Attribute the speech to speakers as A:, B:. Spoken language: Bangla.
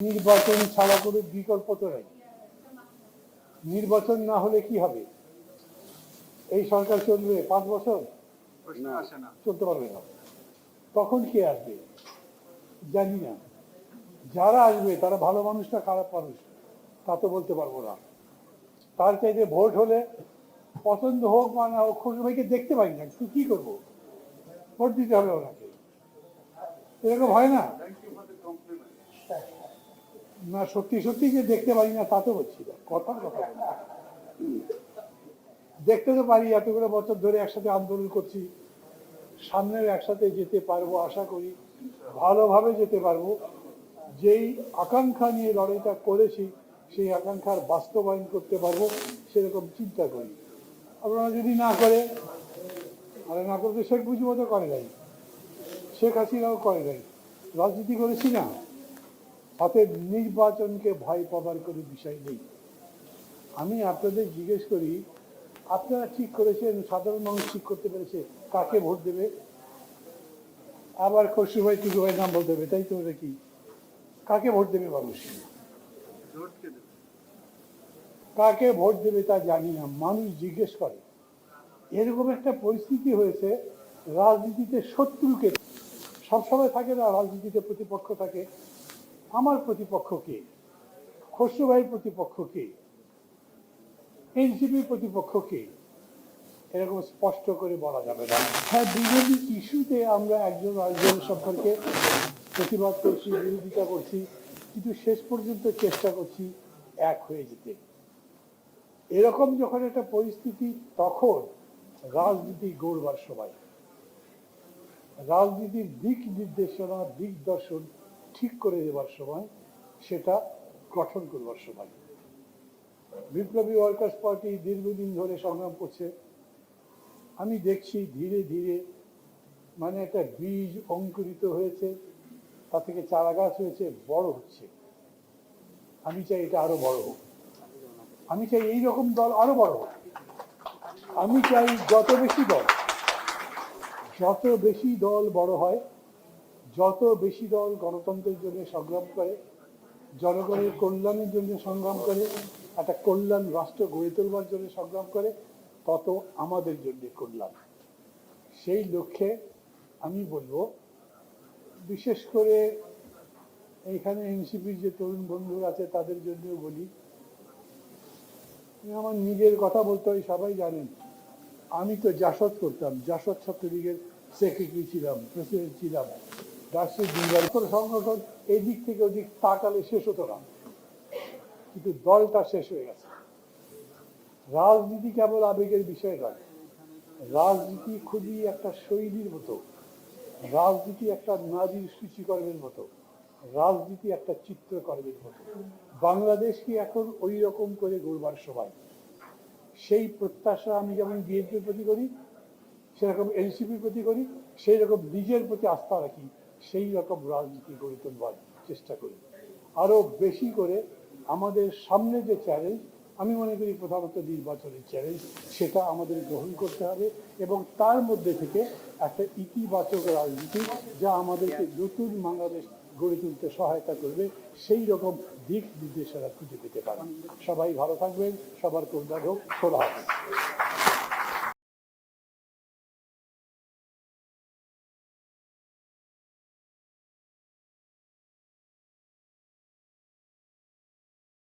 A: নির্বাচন ছাড়া কোনো বিকল্প তো নেই। নির্বাচন না হলে কি হবে? এই সরকার চলবে 5 বছর? চলতে পারবে না। তখন কে আসবে জানি না। যারা আসবে তারা ভালো মানুষ না খারাপ মানুষ তা তো বলতে পারবো না। তার চাইতে ভোট হলে পছন্দ হোক বা না হোক, খুশি ভাইকে দেখতে পাই না, তুই কি করবো? ভোট দিতে হবে ওনাকে। এরকম হয় না? না, সত্যি সত্যি যে দেখতে পারি না তা তো বলছি না, কথার কথা দেখতে তো পারি। এতগুলো বছর ধরে একসাথে আন্দোলন করছি, সামনেও একসাথে যেতে পারবো আশা করি, ভালোভাবে যেতে পারবো। যেই আকাঙ্ক্ষা নিয়ে লড়াইটা করেছি সেই আকাঙ্ক্ষার বাস্তবায়ন করতে পারবো সেরকম চিন্তা করি। আপনারা যদি না করে, আরে না করতে শেখ মুজিবও তো করে নাই, শেখ হাসিনাও করে নাই, রাজনীতি করেছি না। অতএব নির্বাচনকে ভয় পাবার কোনো বিষয় নেই। আমি আপনাদের জিজ্ঞেস করি, আপনারা ঠিক করেছেন, সাধারণ মানুষ ঠিক করতে পেরেছে কাকে ভোট দেবে? আবার খসরু ভাই টুকু ভাই নাম বলতে হবে, তাই তো? কি কাকে ভোট দেবে মানুষ? কাকে ভোট দেবে তা জানি না, মানুষ জিজ্ঞেস করে। এরকম একটা পরিস্থিতি হয়েছে, রাজনীতিতে শত্রুকে সবসময় থাকে না, রাজনীতিতে প্রতিপক্ষ থাকে। আমার প্রতিপক্ষ কে? খসরু ভাইয়ের প্রতিপক্ষ কে? এনসিপির প্রতিপক্ষ কে? এরকম স্পষ্ট করে বলা যাবে না। হ্যাঁ, বিরোধী ইস্যুতে আমরা একজন আরেকজনের সম্পর্কে প্রতিবাদ করছি, বিরোধিতা করছি, কিন্তু শেষ পর্যন্ত চেষ্টা করছি এক হয়ে যেতে। এরকম যখন একটা পরিস্থিতি, তখন রাজনীতি গড়বার সময়, রাজনীতির দিক নির্দেশনা, দিক দর্শন ঠিক করে দেবার সময়, সেটা গঠন করবার সময়। বিপ্লবী ওয়ার্কার্স পার্টি দীর্ঘদিন ধরে সংগ্রাম করছে। আমি দেখছি ধীরে ধীরে মানে একটা বীজ অঙ্কুরিত হয়েছে, তা থেকে চারা গাছ হয়েছে, বড় হচ্ছে। আমি চাই এটা আরো বড় হোক। আমি চাই এইরকম দল আরো বড় হোক। আমি চাই যত বেশি দল বড় হয়, যত বেশি দল গণতন্ত্রের জন্য সংগ্রাম করে, জনগণের কল্যাণের জন্য সংগ্রাম করে, একটা কল্যাণ রাষ্ট্র গড়ে তোলবার জন্য সংগ্রাম করে, তত আমাদের জন্য কল্যাণ। সেই লক্ষ্যে আমি বলবো, বিশেষ করে এইখানে এনসিপির যে তরুণ বন্ধুরা আছে তাদের জন্যও বলি, আমার নিজের কথা বলতে হয়, সবাই জানেন আমি তো জাসদ করতাম, জাসদ ছাত্রলীগের সেক্রেটারি ছিলাম, প্রেসিডেন্ট ছিলাম, রাষ্ট্রীয় যুব সংগঠন এদিক থেকে ওদিক তাকালে শেষ হতো না, কিন্তু দলটা শেষ হয়ে গেছে। রাজনীতি কেবল আবেগের বিষয় নয়, রাজনীতি খুবই একটা শৈলীর মতো, রাজনীতি একটা নারীর সূচিকর্মের মতো, রাজনীতি একটা চিত্রকর্মের মতো। বাংলাদেশকে এখন ওই রকম করে গড়বার সময়। সেই প্রত্যাশা আমি যেমন বিএনপির প্রতি করি, সেরকম এনসিপির প্রতি করি, সেই রকম নিজের প্রতি আস্থা রাখি, সেই রকম রাজনীতি গড়ে তোলবার চেষ্টা করি। আরো বেশি করে আমাদের সামনে যে চ্যালেঞ্জ, আমি মনে করি প্রধানত নির্বাচনের চ্যালেঞ্জ, সেটা আমাদের গ্রহণ করতে হবে এবং তার মধ্যে থেকে একটা ইতিবাচক রাজনীতি, যা আমাদেরকে নতুন বাংলাদেশ গড়ে তুলতে সহায়তা করবে, সেই রকম দিক নির্দেশনা খুঁজে পেতে পারেন। সবাই ভালো থাকবেন, সবার কল্যাণ হোক। খোলা হবে।